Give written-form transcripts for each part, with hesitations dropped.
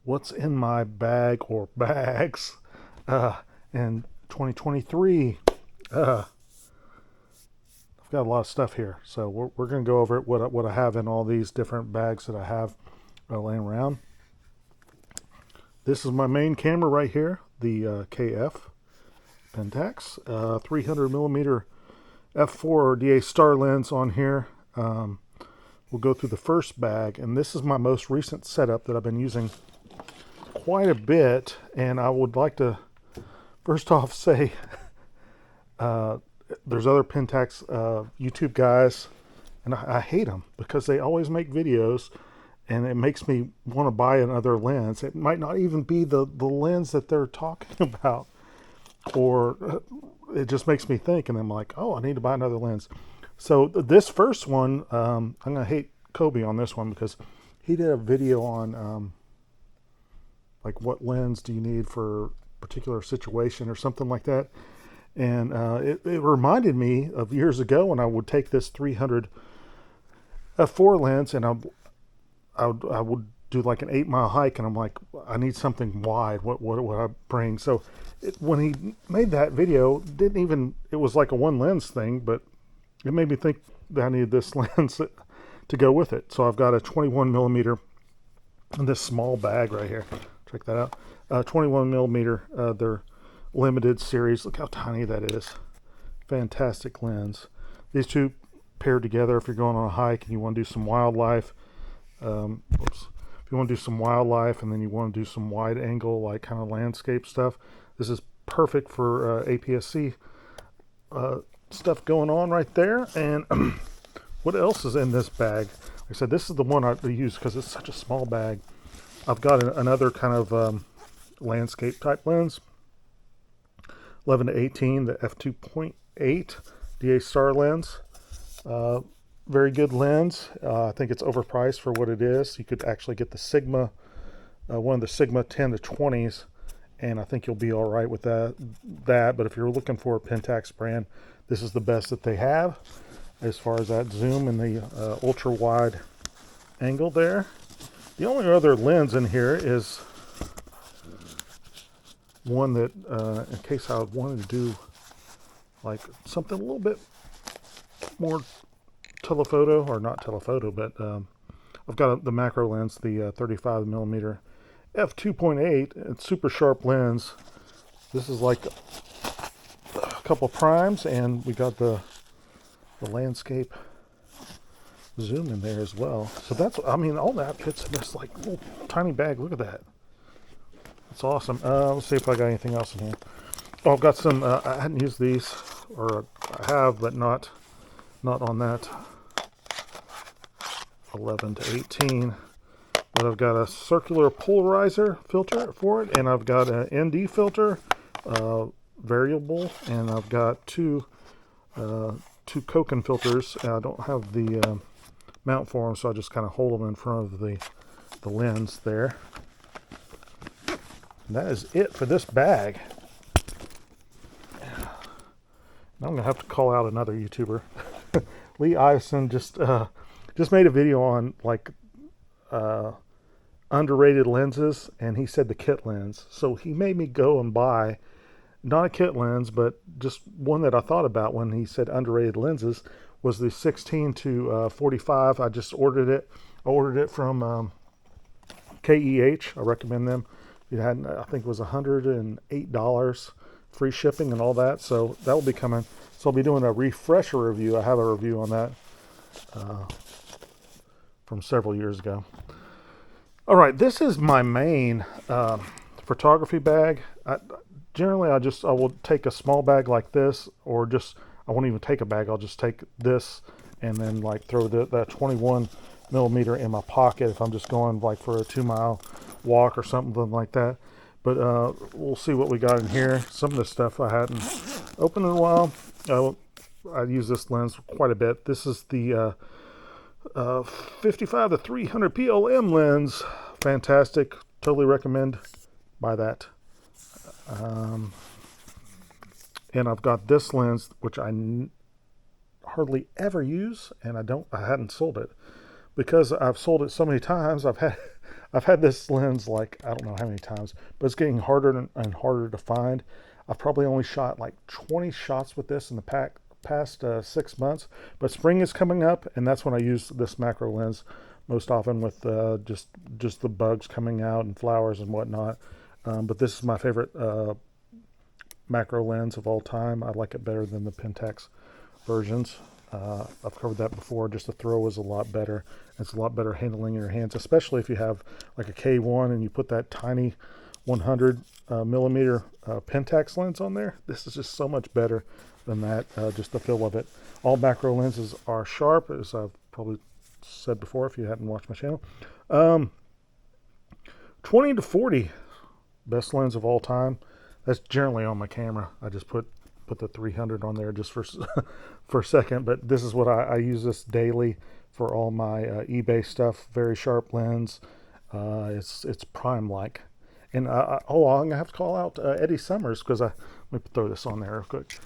what's in my bag or bags in 2023. I've got a lot of stuff here, so we're going to go over it, what I have in all these different bags that I have laying around. This is my main camera right here, the KF Pentax 300 millimeter f4 or DA star lens on here. We'll go through the first bag, and this is my most recent setup that I've been using quite a bit. And I would like to first off say there's other Pentax YouTube guys, and I hate them because they always make videos and it makes me want to buy another lens. It might not even be the lens that they're talking about, or it just makes me think, and I'm like, oh, I need to buy another lens. So this first one, I'm going to hate Kobe on this one because he did a video on like what lens do you need for a particular situation or something like that. And it reminded me of years ago when I would take this 300 f4 lens and I would do like an 8-mile hike, and I'm like, I need something wide. What would I bring? So when he made that video, it was like a one lens thing, but it made me think that I needed this lens to go with it. So I've got a 21 millimeter in this small bag right here. Check that out. 21 millimeter, their limited series. Look how tiny that is. Fantastic lens. These two paired together if you're going on a hike and you want to do some wildlife. If you want to do some wildlife and then you want to do some wide angle, like kind of landscape stuff, this is perfect for APS-C stuff going on right there. And what else is in this bag? Like I said, this is the one I use because it's such a small bag. I've got another kind of landscape type lens, 11 to 18, the f2.8 DA star lens. Very good lens. I think it's overpriced for what it is. You could actually get the Sigma, one of the Sigma 10 to 20s, and I think you'll be all right with that. But if you're looking for a Pentax brand, this is the best that they have as far as that zoom and the ultra wide angle there. The only other lens in here is one that, in case I wanted to do like something a little bit more telephoto, or not telephoto, but I've got the macro lens, the 35 millimeter f2.8. It's super sharp lens. This is like a couple primes, and we got the landscape zoom in there as well. So that's, I mean, all that fits in this like little tiny bag. Look at that. That's awesome. Let's see if I got anything else in here. Oh, I've got some, I hadn't used these, or I have, but not on that 11 to 18. But I've got a circular polarizer filter for it, and I've got an ND filter, variable, and I've got two Koken filters. I don't have the mount for them, so I just kind of hold them in front of the lens there. And that is it for this bag. Now I'm gonna have to call out another YouTuber. Lee Iveson just made a video on like underrated lenses, and he said the kit lens. So he made me go and buy not a kit lens, but just one that I thought about when he said underrated lenses was the 16 to 45. I just ordered it. I ordered it from KEH. I recommend them. It had, I think it was $108 free shipping and all that. So that will be coming. So I'll be doing a refresher review. I have a review on that from several years ago. All right, this is my main photography bag. Generally, I will take a small bag like this, or just, I won't even take a bag. I'll just take this and then like throw that 21 millimeter in my pocket if I'm just going like for a 2-mile walk or something like that. But we'll see what we got in here. Some of the stuff I hadn't opened in a while. I use this lens quite a bit. This is the 55 to 300 PLM lens. Fantastic. Totally recommend buy that. And I've got this lens, which I hardly ever use, and I hadn't sold it because I've sold it so many times. I've had this lens like, I don't know how many times, but it's getting harder and harder to find. I've probably only shot like 20 shots with this in the past 6 months, but spring is coming up, and that's when I use this macro lens most often with just the bugs coming out and flowers and whatnot. But this is my favorite macro lens of all time. I like it better than the Pentax versions. I've covered that before. Just the throw is a lot better. It's a lot better handling in your hands, especially if you have like a K1 and you put that tiny 100 millimeter Pentax lens on there. This is just so much better than that, just the feel of it. All macro lenses are sharp, as I've probably said before if you hadn't watched my channel. 20 to 40, best lens of all time. That's generally on my camera. I just put the 300 on there just for for a second, but this is what I use this daily for all my eBay stuff. Very sharp lens. It's prime like. And I'm gonna have to call out Eddie Summers because let me throw this on there real quick,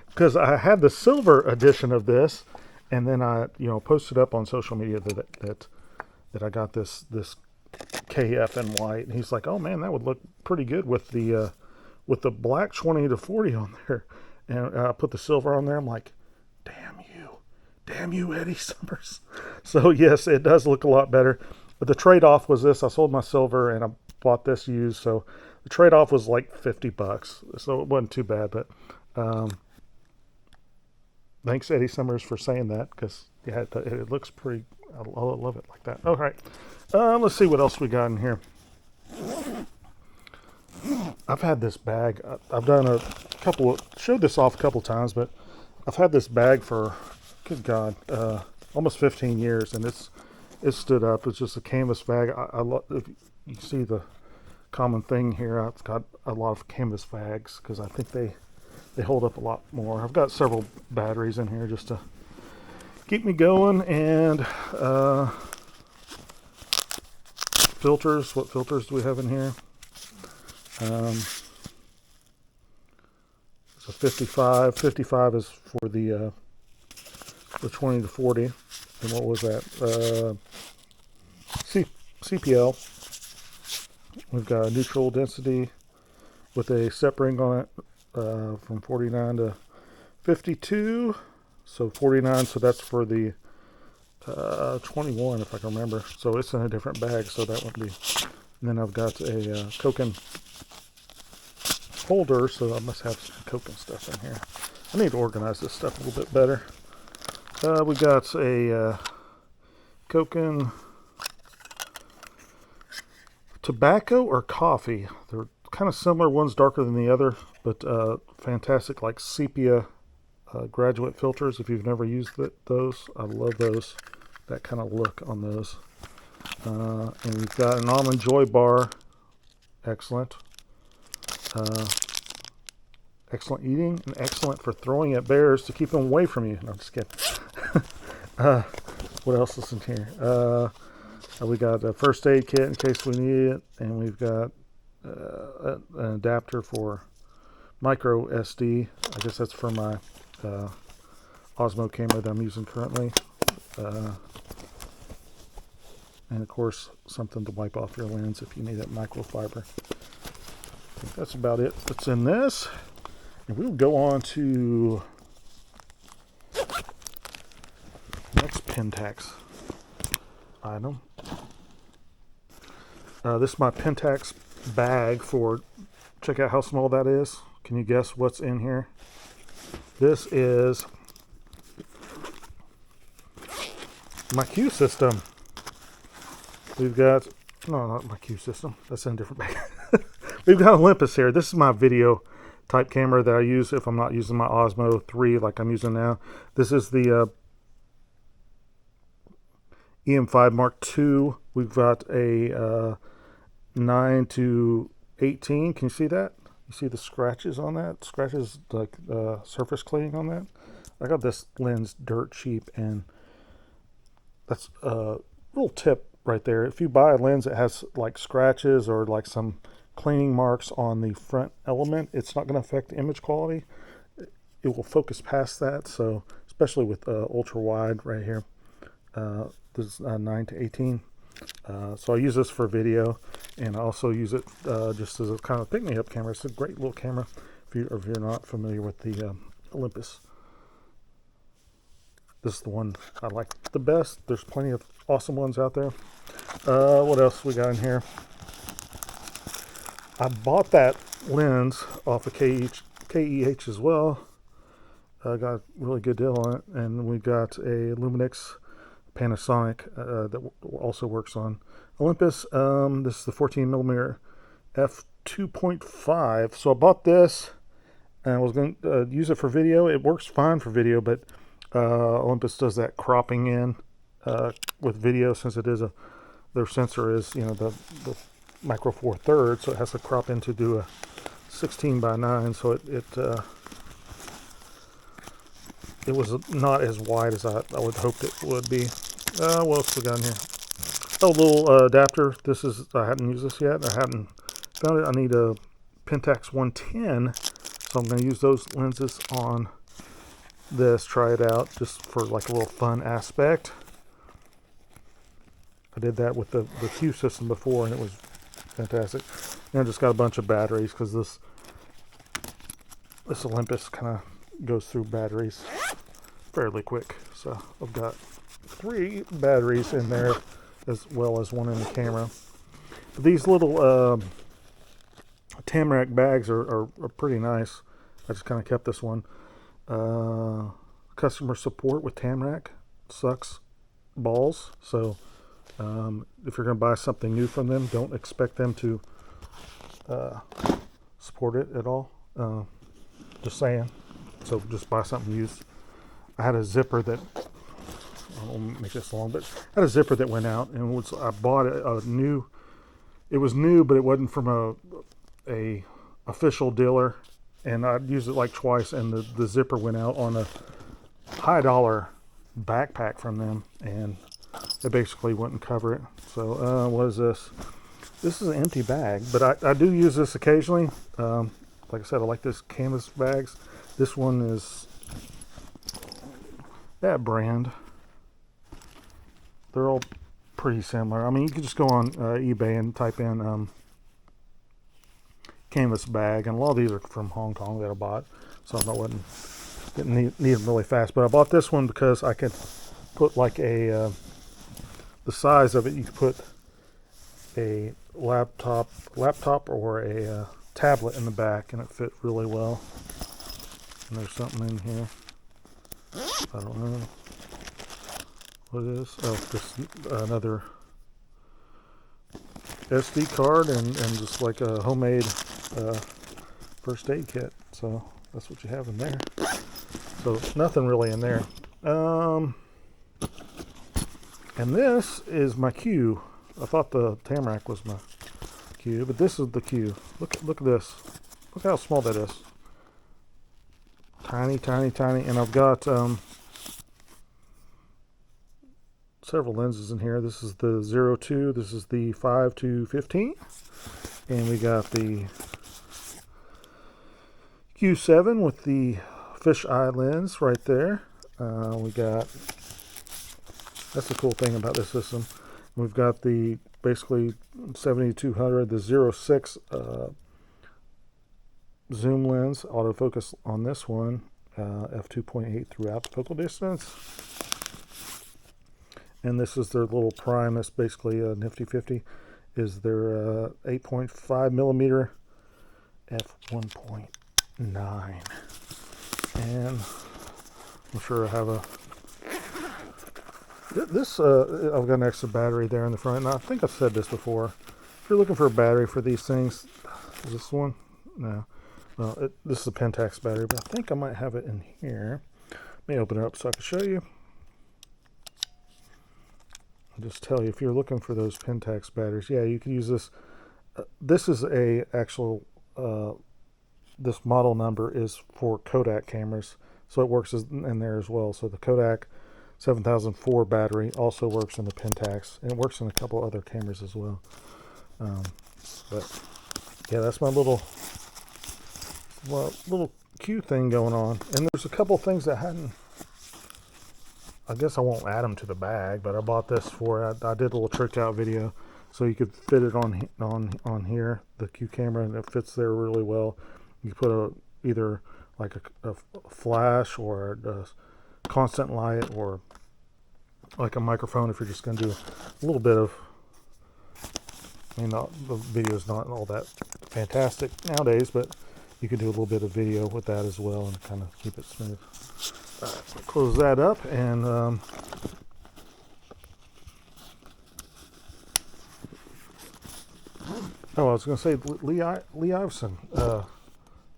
because I had the silver edition of this, and then I posted up on social media that I got this KF in white, and he's like, oh man, that would look pretty good with the black 20 to 40 on there, and I put the silver on there. I'm like, damn you, Eddie Summers. So yes, it does look a lot better, but the trade-off was this: I sold my silver and I bought this used, so the trade-off was like $50, so it wasn't too bad. But thanks Eddie Summers for saying that, because yeah, it looks pretty. I love it like that. All right, let's see what else we got in here. I've had this bag. I've done showed this off a couple times, but I've had this bag for, good God, almost 15 years, and it's stood up. It's just a canvas bag. I love. If you see the common thing here, I've got a lot of canvas bags because I think they hold up a lot more. I've got several batteries in here just to keep me going, and filters. What filters do we have in here? It's a 55. 55 is for the 20 to 40. And what was that? CPL. We've got a neutral density with a step ring on it from 49 to 52. So 49, so that's for the 21, if I can remember. So it's in a different bag, so that would be. And then I've got a Koken holder, so I must have some Koken stuff in here. I need to organize this stuff a little bit better. We got a Koken tobacco or coffee. They're kind of similar. One's darker than the other, but fantastic, like sepia graduate filters. If you've never used those, I love those. That kind of look on those. And we've got an Almond Joy bar. Excellent. Excellent eating and excellent for throwing at bears to keep them away from you. No, I'm just kidding. What else is in here? We got a first aid kit in case we need it, and we've got an adapter for micro SD. I guess that's for my Osmo camera that I'm using currently. And of course, something to wipe off your lens if you need that microfiber. I think that's about it that's in this. And we'll go on to next Pentax item. This is my Pentax bag for, check out how small that is. Can you guess what's in here? This is my Q system. We've got, no, not my Q system. That's in a different bag. We've got Olympus here. This is my video type camera that I use if I'm not using my Osmo 3 like I'm using now. This is the EM5 Mark II. We've got a 9 to 18. Can you see that? You see the scratches on that? Scratches, like surface cleaning on that? I got this lens dirt cheap, and that's a little tip right there. If you buy a lens that has like scratches or like some cleaning marks on the front element, it's not going to affect the image quality. It will focus past that. So especially with ultra wide right here, this is 9 to 18. So I use this for video, and I also use it just as a kind of pick-me-up camera. It's a great little camera if you're not familiar with the Olympus. This is the one I like the best. There's plenty of awesome ones out there. What else we got in here? I bought that lens off of KEH as well. I got a really good deal on it. And we got a Luminix Panasonic that also works on Olympus. This is the 14mm f2.5. So I bought this and I was going to use it for video. It works fine for video, but Olympus does that cropping in with video, since it is their sensor is, the micro four thirds, so it has to crop in to do a 16:9. So it was not as wide as I would hoped it would be. What else we got in here? Oh, little adapter. This is, I hadn't used this yet. I hadn't found it. I need a Pentax 110, so I'm going to use those lenses on this, try it out just for like a little fun aspect. I did that with the Q system before, and it was fantastic. And I just got a bunch of batteries, because this Olympus kind of goes through batteries fairly quick. So I've got 3 batteries in there, as well as one in the camera. But these little Tamrac bags are pretty nice. I just kind of kept this one. Customer support with Tamrac sucks balls. So if you're going to buy something new from them, don't expect them to support it at all. Just saying. So just buy something used. I had a zipper that, I won't make this long, but I had a zipper that went out, and I bought a new. It was new, but it wasn't from a official dealer, and I'd used it like twice, and the zipper went out on a high dollar backpack from them, and it basically wouldn't cover it. So what is this? This is an empty bag, but I do use this occasionally. Like I said, I like this canvas bags. This one is that brand. They're all pretty similar. I mean, you could just go on eBay and type in canvas bag, and a lot of these are from Hong Kong that I bought, so I didn't need them really fast. But I bought this one because I could put like the size of it. You could put a laptop or a tablet in the back, and it fit really well. And there's something in here. I don't know what it is. Oh, just another SD card and just like a homemade first aid kit. So that's what you have in there. So nothing really in there. And this is my Q. I thought the Tamrac was my Q, but this is the Q. Look at this. Look how small that is. Tiny, tiny, tiny. And I've got several lenses in here. This is the 02. This is the 5-15. And we got the Q7 with the fisheye lens right there. We got, that's the cool thing about this system. We've got the basically 7200, the 06 zoom lens, autofocus on this one, f2.8 throughout the focal distance. And this is their little prime. That's basically a nifty 50. Is their 8.5 millimeter f1.9. And I'm sure I have I've got an extra battery there in the front. And I think I've said this before. If you're looking for a battery for these things, is this one? No. Well, this is a Pentax battery, but I think I might have it in here. Let me open it up so I can show you. I'll just tell you, if you're looking for those Pentax batteries, yeah, you can use this. This is a actual, this model number is for Kodak cameras, so it works in there as well. So the Kodak 7004 battery also works in the Pentax, and it works in a couple other cameras as well. But yeah, that's my little Q thing going on. And there's a couple things that I guess I won't add them to the bag, but I bought this for, I did a little tricked out video, so you could fit it on here, the Q camera, and it fits there really well. You put either like a flash or a constant light, or like a microphone if you're just going to do a little bit of, I mean, the video is not all that fantastic nowadays, but you can do a little bit of video with that as well and kind of keep it smooth. Close that up, and oh, I was going to say Lee Iverson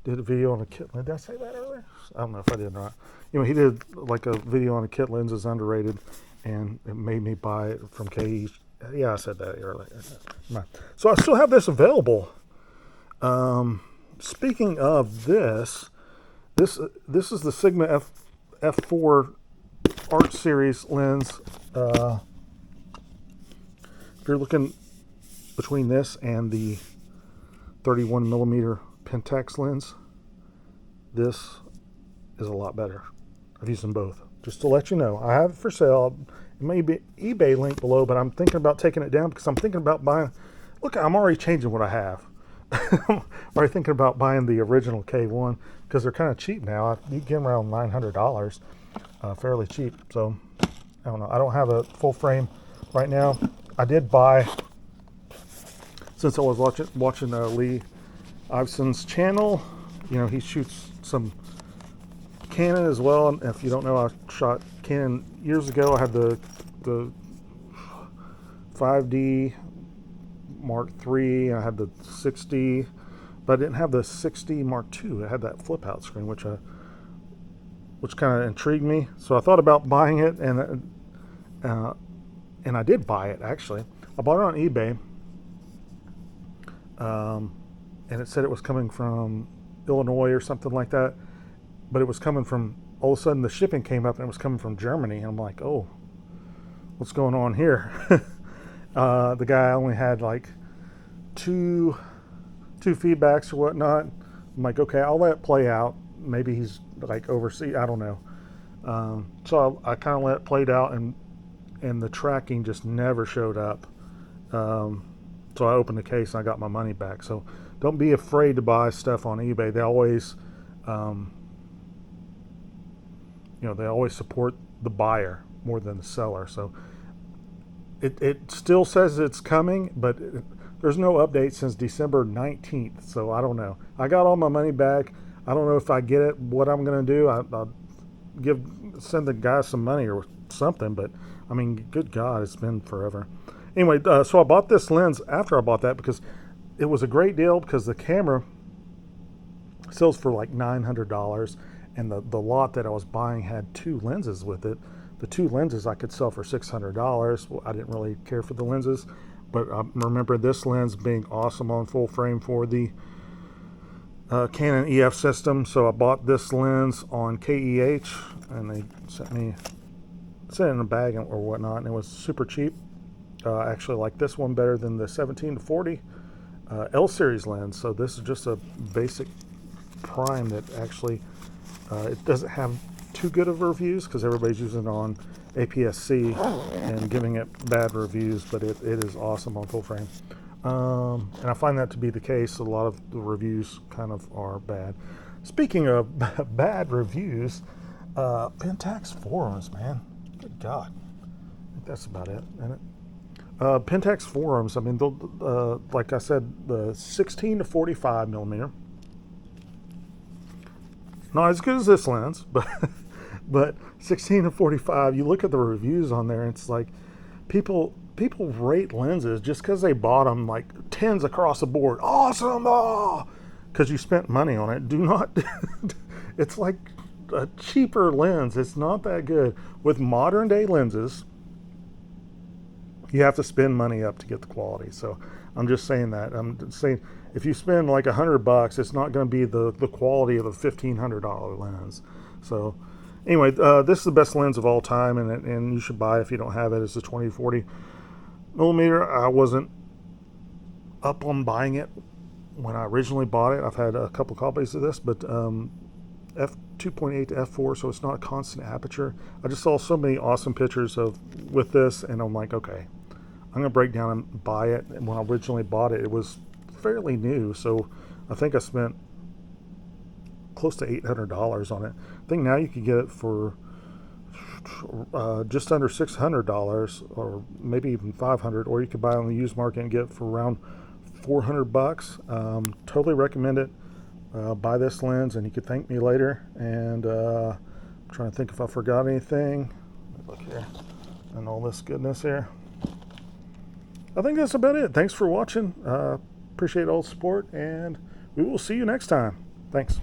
did a video on a kit lens. Did I say that earlier? I don't know if I did or not. He did like a video on a kit lens is underrated, and it made me buy it from KE. Yeah, I said that earlier. So I still have this available. Speaking of this is the Sigma F4 Art Series lens. If you're looking between this and the 31 millimeter Pentax lens, this is a lot better. I've used them both. Just to let you know, I have it for sale. It may be eBay link below, but I'm thinking about taking it down because I'm thinking about buying. Look, I'm already changing what I have. I'm already thinking about buying the original K1 because they're kind of cheap now. You get them around $900, fairly cheap. So I don't know. I don't have a full frame right now. I did buy, since I was watching Lee Iverson's channel. He shoots some Canon as well. And if you don't know, I shot Canon years ago. I had the 5D Mark III. I had the 6D, but I didn't have the 6D Mark II. I had that flip out screen, which kind of intrigued me. So I thought about buying it, and I did buy it actually. I bought it on eBay, and it said it was coming from Illinois or something like that, but it was coming from, all of a sudden the shipping came up and it was coming from Germany, and I'm like, oh, what's going on here? The guy only had like two feedbacks or whatnot. I'm like, okay, I'll let it play out. Maybe he's like overseas, I don't know. So I kind of let it play out, and the tracking just never showed up. So I opened the case and I got my money back. So don't be afraid to buy stuff on eBay. They always, they always support the buyer more than the seller. So it still says it's coming, but there's no update since December 19th. So I don't know. I got all my money back. I don't know if I get it, what I'm going to do. I'll send the guy some money or something, but I mean, good God, it's been forever. Anyway, so I bought this lens after I bought that because it was a great deal, because the camera sells for like $900, and the lot that I was buying had two lenses with it. The two lenses I could sell for $600. Well, I didn't really care for the lenses, but I remember this lens being awesome on full frame for the Canon EF system. So I bought this lens on KEH, and they sent it in a bag or whatnot, and it was super cheap. I actually like this one better than the 17-40 L series lens. So this is just a basic prime that actually it doesn't have too good of reviews because everybody's using it on APS-C and giving it bad reviews, but it is awesome on full frame. And I find that to be the case. A lot of the reviews kind of are bad. Speaking of bad reviews, Pentax forums, man. Good God. I think that's about it, isn't it? Pentax forums, I mean, like I said, the 16 to 45 millimeter. Not as good as this lens, but 16 to 45, you look at the reviews on there, and it's like people rate lenses just because they bought them like 10s across the board. Awesome! Because you spent money on it. Do not, it's like a cheaper lens. It's not that good. With modern day lenses, you have to spend money up to get the quality. So I'm just saying that. I'm saying if you spend like $100, it's not going to be the quality of a $1,500 lens. So anyway, this is the best lens of all time, and you should buy it if you don't have it. It's a 20-40 millimeter. I wasn't up on buying it when I originally bought it. I've had a couple copies of this, but f2.8 to f4, so it's not a constant aperture. I just saw so many awesome pictures of with this, and I'm like, okay, I'm gonna break down and buy it. And when I originally bought it, it was fairly new, so I think I spent close to $800 on it. I think now you can get it for just under $600, or maybe even $500, or you could buy it on the used market and get it for around $400. Totally recommend it. Buy this lens, and you could thank me later. And I'm trying to think if I forgot anything. Look here, and all this goodness here. I think that's about it. Thanks for watching. Appreciate all the support, and we will see you next time. Thanks.